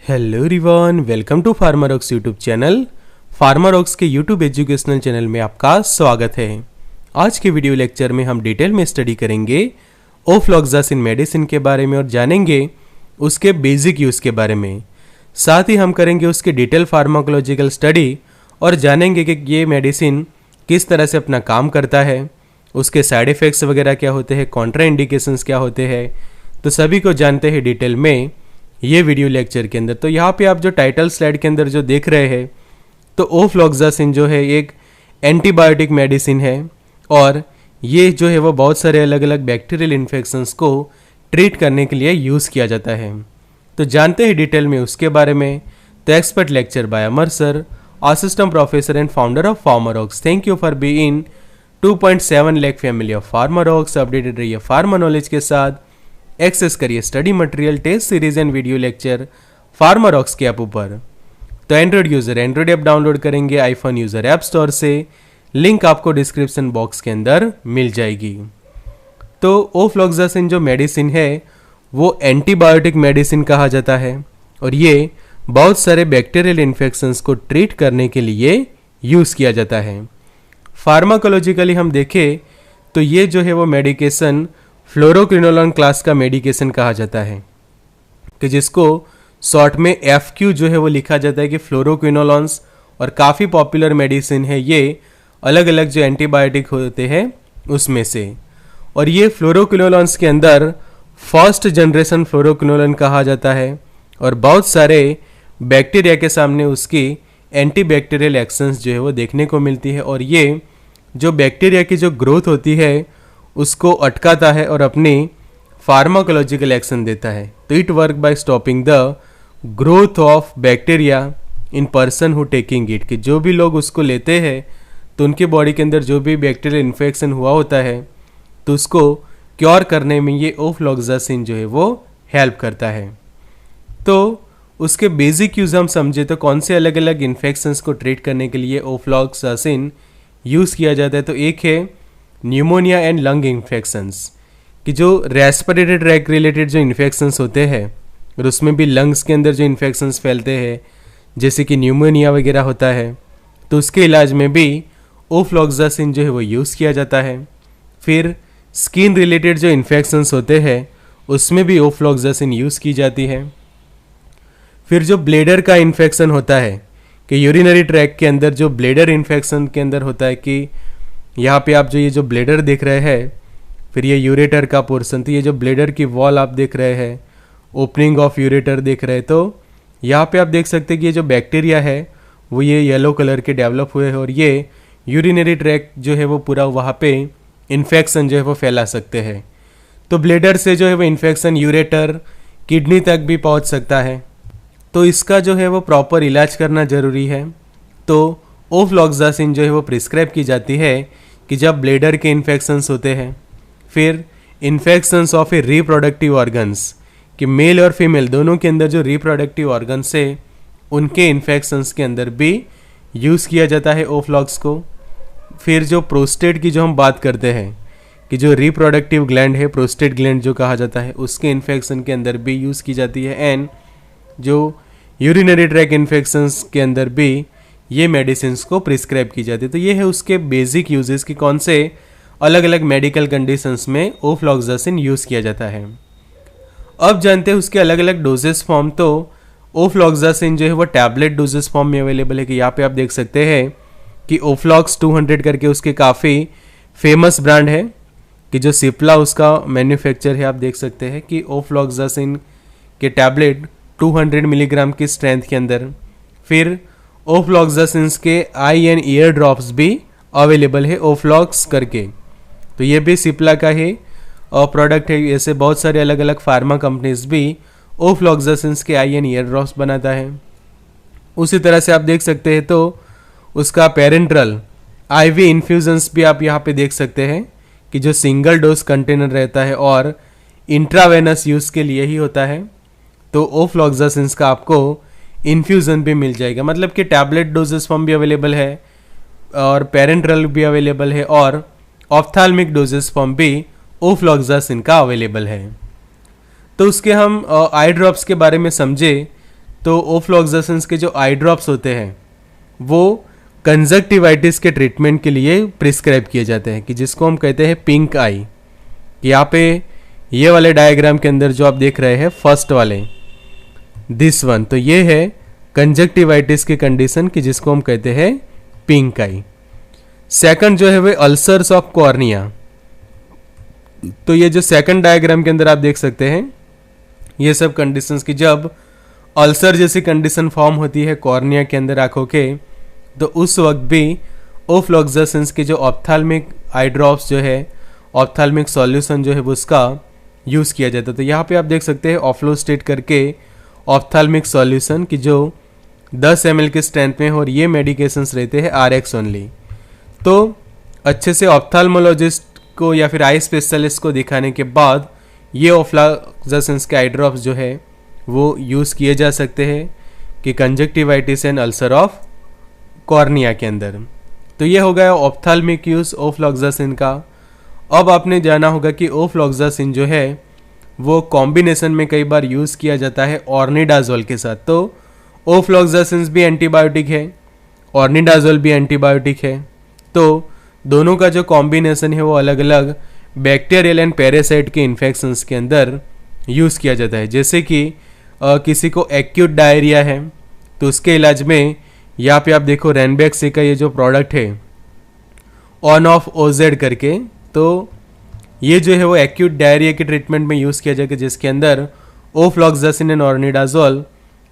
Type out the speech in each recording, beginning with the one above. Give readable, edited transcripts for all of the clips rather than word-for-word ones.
Hello everyone, welcome to Pharmarocks YouTube channel. Pharmarocks के YouTube educational channel में आपका स्वागत है। आज के वीडियो लेक्चर में हम डिटेल में स्टडी करेंगे ओफ्लॉक्सासिन मेडिसिन के बारे में और जानेंगे उसके बेसिक यूज़ के बारे में। साथ ही हम करेंगे उसके डिटेल फार्माकोलॉजिकल स्टडी और जानेंगे कि ये मेडिसिन किस तरह से अपना काम करता है, उसके साइड इफ़ेक्ट्स वगैरह क्या होते हैं, कॉन्ट्रा इंडिकेशंस क्या होते हैं, तो सभी को जानते हैं डिटेल में ये वीडियो लेक्चर के अंदर। तो यहाँ पे आप जो टाइटल स्लाइड के अंदर जो देख रहे हैं, तो ओफ्लॉक्सासिन जो है एक एंटीबायोटिक मेडिसिन है और ये जो है वो बहुत सारे अलग अलग बैक्टीरियल इन्फेक्शंस को ट्रीट करने के लिए यूज़ किया जाता है। तो जानते हैं डिटेल में उसके बारे में। तो expert lecture by Amar sir, assistant professor and founder of Pharmarocks. Thank you for be in 2.7 lakh family of Pharmarocks. Updated रहिए फार्मा नॉलेज के साथ। एक्सेस करिए study material, test series and video lecture Pharmarocks के ऐप ऊपर। तो Android user Android app download करेंगे, iPhone user app store से। Link आपको डिस्क्रिप्शन बॉक्स के अंदर मिल जाएगी। तो ओफ्लॉक्सासिन जो मेडिसिन है वो एंटीबायोटिक मेडिसिन कहा जाता है और ये बहुत सारे बैक्टीरियल इन्फेक्शंस को ट्रीट करने के लिए यूज़ किया जाता है। फार्माकोलॉजिकली हम देखें तो ये जो है वो मेडिकेशन फ्लोरोक्विनोलोन क्लास का मेडिकेशन कहा जाता है, कि जिसको शॉर्ट में FQ जो है वो लिखा जाता है कि फ्लोरोक्विनोलॉन्स, और काफ़ी पॉपुलर मेडिसिन है ये अलग अलग जो एंटीबायोटिक होते हैं उसमें से। और ये फ्लोरोक्विनोलॉन्स के अंदर फर्स्ट जनरेशन फ्लोरोक्विनोलोन कहा जाता है और बहुत सारे बैक्टीरिया के सामने उसकी एंटीबैक्टीरियल एक्शंस जो है वो देखने को मिलती है और ये जो बैक्टीरिया की जो ग्रोथ होती है उसको अटकाता है और अपनी फार्माकोलॉजिकल एक्शन देता है। तो it work by stopping the growth of bacteria in person who taking it, कि जो भी लोग उसको लेते हैं तो उनके बॉडी के अंदर जो भी बैक्टीरियल इन्फेक्शन हुआ होता है तो उसको क्योर करने में ये ओफ्लॉक्सासिन जो है वो हेल्प करता है। तो उसके बेसिक यूज़ हम समझे तो कौन से अलग अलग इन्फेक्शंस को ट्रीट करने के लिए ओफ्लॉक्सासिन यूज़ किया जाता है। तो एक है न्यूमोनिया एंड लंग इन्फेक्शंस, कि जो रेस्पिरेटरी ट्रैक रिलेटेड जो इन्फेक्शंस होते हैं और उसमें भी लंग्स के अंदर जो इन्फेक्शंस फैलते हैं जैसे कि न्यूमोनिया वगैरह होता है, तो उसके इलाज में भी ओफ्लॉक्सासिन जो है वो यूज़ किया जाता है। फिर स्किन रिलेटेड जो इन्फेक्शंस होते हैं उसमें भी ओफ्लॉक्सासिन यूज़ की जाती है। फिर जो ब्लेडर का इन्फेक्शन होता है, कि यूरिनरी ट्रैक के अंदर जो ब्लेडर इन्फेक्शन के अंदर होता है, कि यहाँ पे आप जो ये जो ब्लेडर देख रहे हैं, फिर ये यूरेटर का पोर्शन, तो ये जो ब्लेडर की वॉल आप देख रहे हैं, ओपनिंग ऑफ यूरेटर देख रहे हैं, तो यहाँ पे आप देख सकते हैं कि ये जो बैक्टीरिया है वो ये येलो कलर के डेवलप हुए हैं और ये यूरिनरी ट्रैक जो है वो पूरा वहाँ पे इन्फेक्शन जो है वो फैला सकते हैं। तो ब्लेडर से जो है वो इन्फेक्शन यूरेटर, किडनी तक भी पहुँच सकता है। तो इसका जो है वो प्रॉपर इलाज करना ज़रूरी है। तो ओफ्लॉक्सासिन जो है वो प्रिस्क्राइब की जाती है कि जब ब्लेडर के इन्फेक्शंस होते हैं, फिर infections of A reproductive organs, कि मेल और फीमेल दोनों के अंदर जो रिप्रोडक्टिव ऑर्गन्स है उनके इन्फेक्शंस के अंदर भी यूज़ किया जाता है ओफ्लॉक्स को। फिर जो प्रोस्टेट की जो हम बात करते हैं, कि जो रिप्रोडक्टिव ग्लैंड है, प्रोस्टेट ग्लैंड जो कहा जाता है, उसके इन्फेक्शन के अंदर भी यूज़ की जाती है। एंड जो यूरिनरी ट्रैक इन्फेक्शंस के अंदर भी ये मेडिसिन को प्रिस्क्राइब की जाती है। तो ये है उसके बेसिक यूजेस कि कौन से अलग अलग मेडिकल कंडीशंस में ओफ्लॉक्सासिन यूज़ किया जाता है। अब जानते हैं उसके अलग अलग डोजेस फॉर्म। तो ओफ्लॉक्सासिन जो है वो टैबलेट डोजेस फॉर्म में अवेलेबल है, कि यहाँ पे आप देख सकते हैं कि ओफ्लॉक्स 200 करके उसके काफ़ी फेमस ब्रांड है, कि जो सिप्ला उसका मैन्युफैक्चर है। आप देख सकते हैं कि ओफ्लॉक्सासिन के टैबलेट 200 मिलीग्राम की स्ट्रेंथ के अंदर। फिर ओफ्लॉक्सासिन के आई एंड ईयर ड्रॉप्स भी अवेलेबल है ओफ्लॉक्स करके, तो ये भी सिप्ला का ही प्रोडक्ट है। ऐसे बहुत सारे अलग अलग फार्मा कंपनीज भी ओफ्लॉक्सासिन के आई एंड ईयर ड्रॉप्स बनाता है। उसी तरह से आप देख सकते हैं तो उसका पेरेंट्रल IV इन्फ्यूजन्स भी आप यहाँ पे देख सकते हैं, कि जो सिंगल डोज कंटेनर रहता है और इंट्रावेनस यूज़ के लिए ही होता है। तो ओफ्लॉक्सासिन का आपको इन्फ्यूज़न भी मिल जाएगा, मतलब कि टैबलेट डोजेस फॉर्म भी अवेलेबल है और पेरेंट्रल भी अवेलेबल है और ऑप्थाल्मिक डोजेस फॉर्म भी ओफ्लॉक्सासिन का अवेलेबल है। तो उसके हम आई ड्रॉप्स के बारे में समझे तो ओफ्लॉक्सासिन के जो आई ड्रॉप्स होते हैं वो कंजक्टिवाइटिस के ट्रीटमेंट के लिए प्रिस्क्राइब किए जाते हैं, कि जिसको हम कहते हैं पिंक आई। यहाँ पे ये वाले डायग्राम के अंदर जो आप देख रहे हैं फर्स्ट वाले दिस वन, तो ये है कंजक्टिवाइटिस की कंडीशन कि जिसको हम कहते हैं पिंक आई। सेकंड जो है वो अल्सर्स ऑफ कॉर्निया। तो ये जो सेकंड डायग्राम के अंदर आप देख सकते हैं ये सब कंडीशंस की जब अल्सर जैसी कंडीशन फॉर्म होती है कॉर्निया के अंदर आंखों के, तो उस वक्त भी ओफ्लॉक्सासिन के जो ऑप्थाल्मिक आई ड्रॉप्स जो है, ऑप्थाल्मिक सॉल्यूशन जो है वो उसका यूज़ किया जाता है। तो यहाँ पे आप देख सकते हैं ऑफ्लोस्टेट करके ऑप्थाल्मिक सॉल्यूशन की जो 10 ml के स्ट्रेंथ में, और ये मेडिकेशंस रहते हैं RX ओनली। तो अच्छे से ऑप्थाल्मोलॉजिस्ट को या फिर आई स्पेशलिस्ट को दिखाने के बाद ये ओफ्लॉक्सासिन के आई ड्रॉप्स जो है वो यूज़ किए जा सकते हैं कि conjunctivitis and ulcer of cornea के अंदर। तो ये हो गया ऑप्थाल्मिक यूज़ ओफ्लॉक्सासिन का। अब आपने जाना होगा कि ओफ्लॉक्सासिन जो है वो कॉम्बिनेशन में कई बार यूज़ किया जाता है ऑर्निडाजोल के साथ। तो ओफ्लॉक्सासिन भी एंटीबायोटिक है, ऑर्निडाजोल भी एंटीबायोटिक है, तो दोनों का जो कॉम्बिनेशन है वो अलग अलग बैक्टीरियल एंड पैरासाइट के इन्फेक्शंस के अंदर यूज़ किया जाता है। जैसे कि किसी को एक्यूट डायरिया है तो उसके इलाज में यहाँ पे आप देखो रैनबैक्सी का ये जो प्रोडक्ट है ऑन ऑफ ओजेड करके, तो ये जो है वो एक्यूट डायरिया के ट्रीटमेंट में यूज़ किया जाएगा, जिसके अंदर ओफ्लॉक्सासिन एंड ऑर्निडाजोल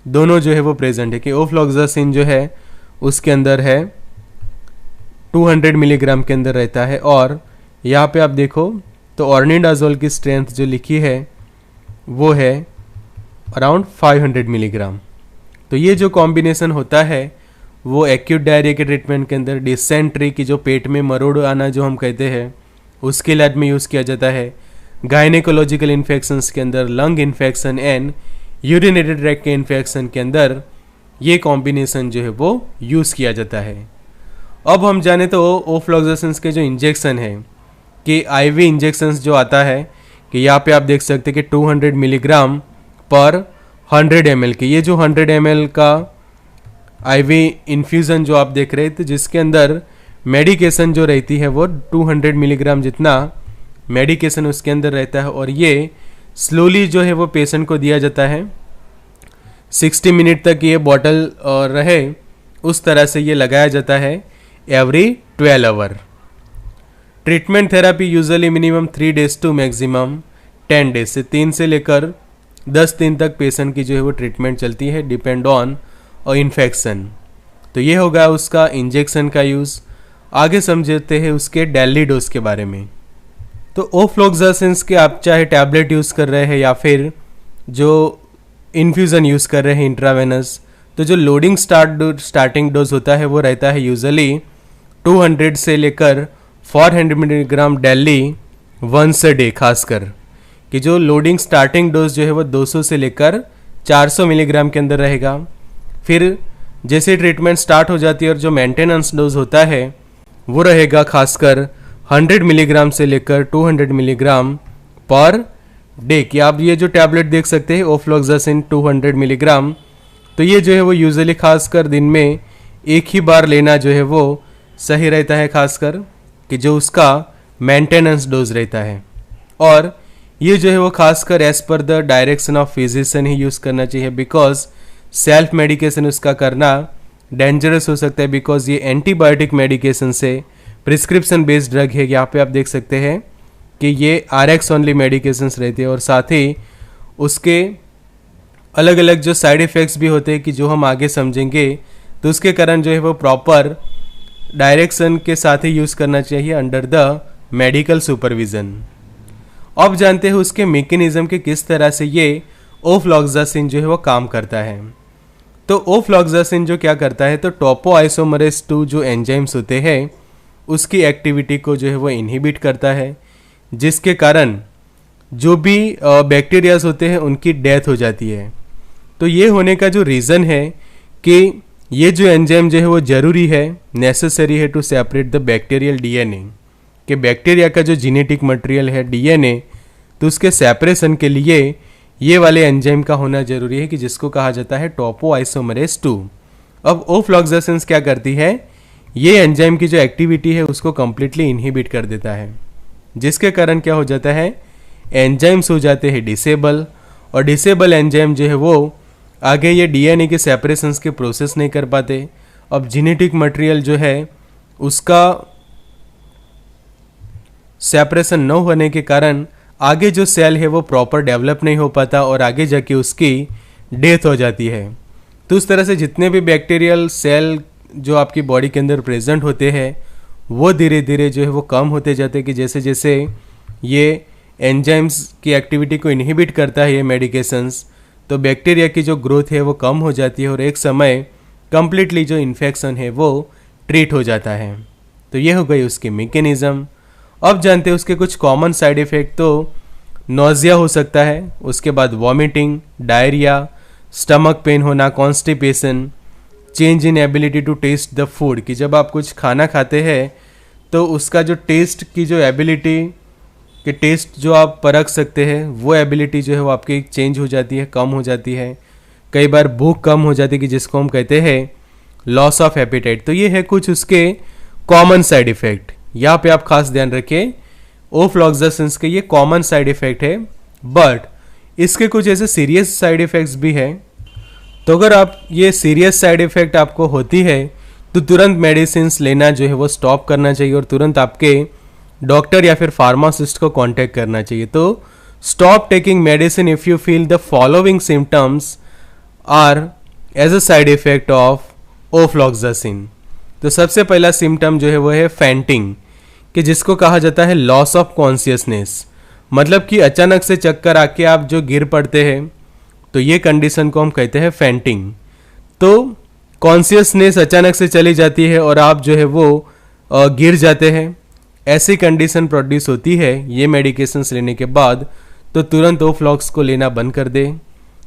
दोनों जो है वो प्रेजेंट है। कि ओफ्लॉक्सासिन जो है उसके अंदर है 200 मिलीग्राम के अंदर रहता है, और यहाँ पे आप देखो तो ऑर्निडाजोल की स्ट्रेंथ जो लिखी है वो है अराउंड 500 मिलीग्राम। तो ये जो कॉम्बिनेशन होता है वो एक्यूट डायरिया के ट्रीटमेंट के अंदर, डिसेंट्री की जो पेट में मरोड़ आना जो हम कहते हैं उसके इलाज में यूज़ किया जाता है, गायनेकोलॉजिकल इन्फेक्शंस के अंदर, lung infection and urinary tract के इन्फेक्शन के अंदर ये कॉम्बिनेशन जो है वो यूज़ किया जाता है। अब हम जाने तो ओफ्लॉक्सासिन के जो इंजेक्शन है कि आईवी इंजेक्शंस जो आता है कि यहाँ पे आप देख सकते हैं कि 200 मिलीग्राम पर 100 ml के, ये जो 100 ml का आईवी इन्फ्यूज़न जो आप देख रहे थे, तो जिसके अंदर मेडिकेशन जो रहती है वो 200 मिलीग्राम जितना मेडिकेशन उसके अंदर रहता है, और ये स्लोली जो है वो पेशेंट को दिया जाता है। 60 मिनट तक ये बॉटल रहे उस तरह से ये लगाया जाता है every 12 hour. Treatment therapy usually minimum 3 days to maximum 10 days, से 3 से लेकर 10 दिन तक पेशेंट की जो है वो ट्रीटमेंट चलती है, डिपेंड ऑन इन्फेक्शन। तो ये होगा उसका इंजेक्शन का यूज़। आगे समझते हैं उसके डेली डोज के बारे में। तो ओफ्लॉक्सासिन के आप चाहे टैबलेट यूज़ कर रहे हैं या फिर जो इन्फ्यूज़न यूज़ कर रहे हैं इंट्रावेनस, तो जो लोडिंग स्टार्टिंग डोज होता है वो रहता है यूजुअली 200 से लेकर 400 milligram daily once a day. खासकर कि जो लोडिंग स्टार्टिंग डोज जो है वो 200 से लेकर 400 मिलीग्राम के अंदर रहेगा। फिर जैसे ट्रीटमेंट स्टार्ट हो जाती है और जो मेंटेनेंस डोज होता है वो रहेगा खासकर 100 मिलीग्राम से लेकर 200 मिलीग्राम पर डे। कि आप ये जो टैबलेट देख सकते हैं ओफ्लॉक्सासिन 200 मिलीग्राम, तो ये जो है वो यूजुअली खासकर दिन में एक ही बार लेना जो है वो सही रहता है, खासकर कि जो उसका मेंटेनेंस डोज रहता है। और ये जो है वो खासकर as per the direction of physician ही यूज़ करना चाहिए, बिकॉज सेल्फ मेडिकेशन उसका करना डेंजरस हो सकता है, बिकॉज ये एंटीबायोटिक मेडिकेशन से प्रिस्क्रिप्शन बेस्ड ड्रग है। यहाँ पे आप देख सकते हैं कि ये RX ओनली मेडिकेशंस रहती है, और साथ ही उसके अलग अलग जो साइड इफ़ेक्ट्स भी होते हैं कि जो हम आगे समझेंगे। तो उसके कारण जो है वो प्रॉपर डायरेक्शन के साथ ही यूज़ करना चाहिए अंडर द मेडिकल सुपरविज़न। अब जानते हैं उसके मैकेनिज्म के किस तरह से ये ओफ्लॉक्सासिन जो है वो काम करता है। तो ओफ्लॉक्सासिन जो क्या करता है, तो टोपोआइसोमरेज 2 जो एंजाइम्स होते हैं उसकी एक्टिविटी को जो है वो इनहिबिट करता है, जिसके कारण जो भी बैक्टीरियाज होते हैं उनकी डेथ हो जाती है। तो ये होने का जो रीज़न है कि ये जो एंजाइम जो है वो ज़रूरी है, नेसेसरी है to separate the bacterial DNA, कि बैक्टीरिया का जो जेनेटिक मटेरियल है DNA, तो उसके सेपरेशन के लिए ये वाले एंजाइम का होना जरूरी है कि जिसको कहा जाता है टोपोआइसोमरेज 2। अब ओफ्लॉक्सासिन क्या करती है, ये एंजाइम की जो एक्टिविटी है उसको कंप्लीटली इनहिबिट कर देता है, जिसके कारण क्या हो जाता है, एंजाइम्स हो जाते हैं डिसेबल, और डिसेबल एंजाइम जो है वो आगे ये डीएनए के सेपरेशंस के प्रोसेस नहीं कर पाते। अब जेनेटिक मटेरियल जो है उसका सेपरेशन न होने के कारण आगे जो सेल है वो प्रॉपर डेवलप नहीं हो पाता और आगे जाके उसकी डेथ हो जाती है। तो उस तरह से जितने भी बैक्टीरियल सेल जो आपकी बॉडी के अंदर प्रेजेंट होते हैं वो धीरे धीरे जो है वो कम होते जाते हैं, कि जैसे जैसे ये एंजाइम्स की एक्टिविटी को इनहिबिट करता है ये मेडिकेशंस, तो बैक्टीरिया की जो ग्रोथ है वो कम हो जाती है और एक समय कंप्लीटली जो इन्फेक्शन है वो ट्रीट हो जाता है। तो ये हो गई उसकी मैकेनिज्म। अब जानते हैं उसके कुछ कॉमन साइड इफ़ेक्ट। तो नोजिया हो सकता है, उसके बाद वॉमिटिंग, डायरिया, स्टमक पेन होना, constipation, change in ability to taste the food, कि जब आप कुछ खाना खाते हैं तो उसका जो टेस्ट की जो एबिलिटी कि टेस्ट जो आप परख सकते हैं वो एबिलिटी जो है वो आपकी चेंज हो जाती है, कम हो जाती है। कई बार भूख कम हो जाती है, कि जिसको हम कहते हैं लॉस ऑफ एपिटाइट। तो ये है कुछ उसके कॉमन साइड इफ़ेक्ट। यहाँ पे आप खास ध्यान रखिए, ओफ्लॉक्सासिन के ये कॉमन साइड इफ़ेक्ट है, बट इसके कुछ ऐसे सीरियस साइड इफ़ेक्ट्स भी हैं। तो अगर आप ये सीरियस साइड इफ़ेक्ट आपको होती है तो तुरंत मेडिसिन लेना जो है वो स्टॉप करना चाहिए और तुरंत आपके डॉक्टर या फिर फार्मासिस्ट को कांटेक्ट करना चाहिए। तो stop taking medicine if you feel the following symptoms are as a side effect of ofloxacin. तो सबसे पहला सिम्टम जो है वो है फैंटिंग, कि जिसको कहा जाता है लॉस ऑफ कॉन्शियसनेस, मतलब कि अचानक से चक्कर आके आप जो गिर पड़ते हैं, तो ये कंडीशन को हम कहते हैं फैंटिंग। तो कॉन्शियसनेस अचानक से चली जाती है और आप जो है वो गिर जाते हैं, ऐसी कंडीशन प्रोड्यूस होती है ये मेडिकेशंस लेने के बाद, तो तुरंत ओफ्लॉक्स को लेना बंद कर दे।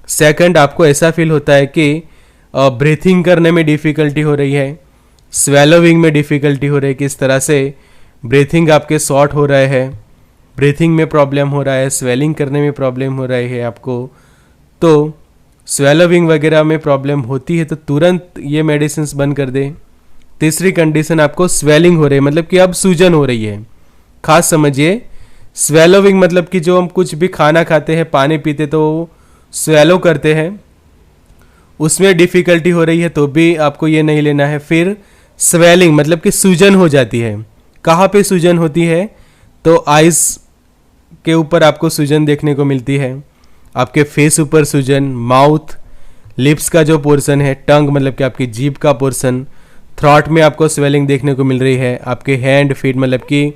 सेकंड, आपको ऐसा फील होता है कि ब्रीथिंग करने में डिफ़िकल्टी हो रही है, स्वेलोविंग में डिफ़िकल्टी हो रही है, किस तरह से ब्रीथिंग आपके शॉर्ट हो रहे हैं, ब्रीथिंग में प्रॉब्लम हो रहा है, स्वेलिंग करने में प्रॉब्लम हो रही है आपको, तो स्वेलोविंग वगैरह में प्रॉब्लम होती है तो तुरंत ये मेडिसिन बंद कर दे। तीसरी कंडीशन, आपको स्वेलिंग हो रही है, मतलब कि अब सूजन हो रही है। खास समझिए, स्वेलोविंग मतलब कि जो हम कुछ भी खाना खाते हैं, पानी पीते तो स्वेलो करते हैं, उसमें डिफ़िकल्टी हो रही है तो भी आपको ये नहीं लेना है। फिर स्वेलिंग मतलब कि सूजन हो जाती है। कहाँ पे सूजन होती है, तो आइज़ के ऊपर आपको सूजन देखने को मिलती है, आपके फेस ऊपर सूजन, माउथ, लिप्स का जो पोर्शन है, टंग मतलब कि आपकी जीभ का पोर्शन, थ्रॉट में आपको स्वेलिंग देखने को मिल रही है, आपके हैंड फीट मतलब कि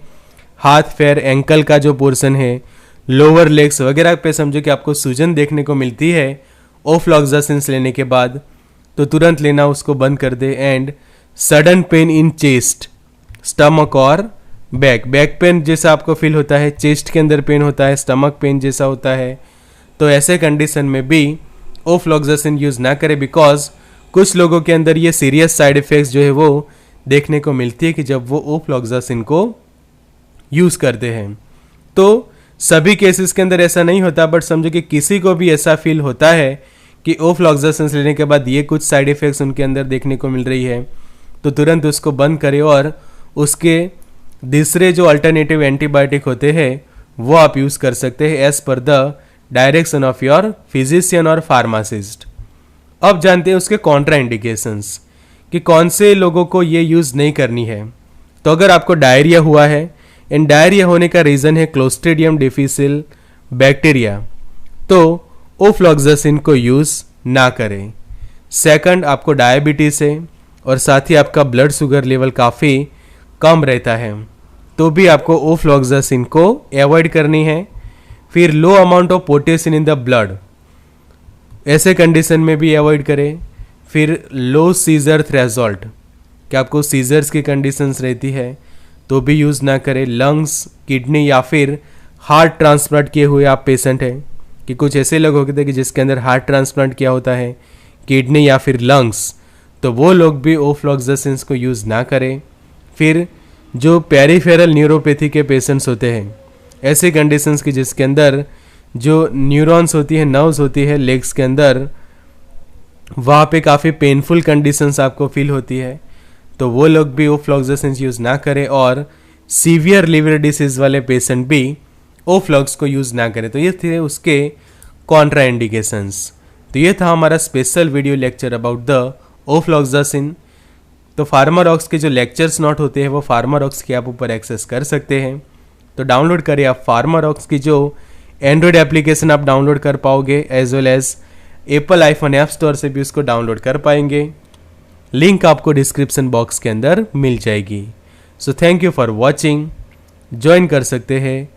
हाथ पैर एंकल का जो पोर्शन है, लोअर लेग्स वगैरह पे समझो कि आपको सूजन देखने को मिलती है ओफ्लॉक्सासिन लेने के बाद, तो तुरंत लेना उसको बंद कर दे। And sudden pain in chest, stomach और बैक पेन जैसा आपको फील होता है, चेस्ट के अंदर पेन होता है, स्टमक पेन जैसा होता है, तो ऐसे कंडीशन में भी ओफ्लॉक्सासिन यूज़ ना करें, बिकॉज कुछ लोगों के अंदर ये सीरियस साइड इफ़ेक्ट्स जो है वो देखने को मिलती है कि जब वो ओफ्लॉक्सासिन को यूज़ करते हैं। तो सभी केसेस के अंदर ऐसा नहीं होता, बट समझो कि किसी को भी ऐसा फील होता है कि ओफ्लॉक्सासिन लेने के बाद ये कुछ साइड इफ़ेक्ट्स उनके अंदर देखने को मिल रही है, तो तुरंत उसको बंद करें और उसके दूसरे जो अल्टरनेटिव एंटीबायोटिक होते हैं वो आप यूज़ कर सकते हैं as per the direction of your physician और फार्मासिस्ट। अब जानते हैं उसके कॉन्ट्रा इंडिकेशंस, कि कौन से लोगों को ये यूज़ नहीं करनी है। तो अगर आपको डायरिया हुआ है, एंड डायरिया होने का रीज़न है क्लोस्ट्रीडियम डिफिसिल बैक्टीरिया, तो ओफ्लॉक्सासिन को यूज़ ना करें। सेकंड, आपको डायबिटीज़ है और साथ ही आपका ब्लड शुगर लेवल काफ़ी कम रहता है, तो भी आपको ओफ्लॉक्सासिन को अवॉइड करनी है। फिर लो amount of potassium in the blood, ऐसे कंडीशन में भी अवॉइड करें। फिर लो सीजर थ्रेशोल्ड, कि आपको सीजर्स की कंडीशंस रहती है तो भी यूज़ ना करें। लंग्स, किडनी या फिर हार्ट ट्रांसप्लांट किए हुए आप पेशेंट हैं, कि कुछ ऐसे लोग होते हैं कि जिसके अंदर हार्ट ट्रांसप्लांट किया होता है, किडनी या फिर लंग्स, तो वो लोग भी ओफ्लॉक्सासिन को यूज़ ना करें। फिर जो पेरिफेरल न्यूरोपैथी के पेशेंट्स होते हैं, ऐसे कंडीशंस की जिसके अंदर जो न्यूरॉन्स होती है, नर्व्स होती है लेग्स के अंदर, वहाँ पे काफ़ी पेनफुल कंडीशंस आपको फील होती है, तो वो लोग भी ओफ्लॉक्सासिन यूज़ ना करें, और सीवियर लिवर डिसीज़ वाले पेशेंट भी ओफ्लॉक्स को यूज़ ना करें। तो ये थे उसके कॉन्ट्रा इंडिकेशंस। तो ये था हमारा special video lecture about the ofloxacin. तो फार्मारॉक्स के जो लेक्चर्स नोट होते हैं वो फार्मारॉक्स के आप ऊपर एक्सेस कर सकते हैं। तो डाउनलोड करिए आप फार्मारॉक्स की जो एंड्रॉयड एप्लीकेशन आप डाउनलोड कर पाओगे, as well as Apple iPhone app store से भी उसको डाउनलोड कर पाएंगे। लिंक आपको डिस्क्रिप्शन बॉक्स के अंदर मिल जाएगी। So thank you for watching. Join कर सकते हैं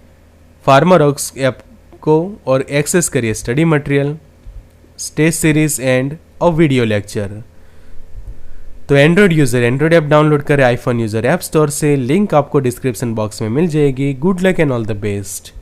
फार्मारॉक्स ऐप को और एक्सेस करिए study material, stage series and a video lecture. तो Android user Android app download करें आईफोन यूज़र ऐप स्टोर से, लिंक आपको डिस्क्रिप्शन बॉक्स में मिल जाएगी। Good luck and all the best.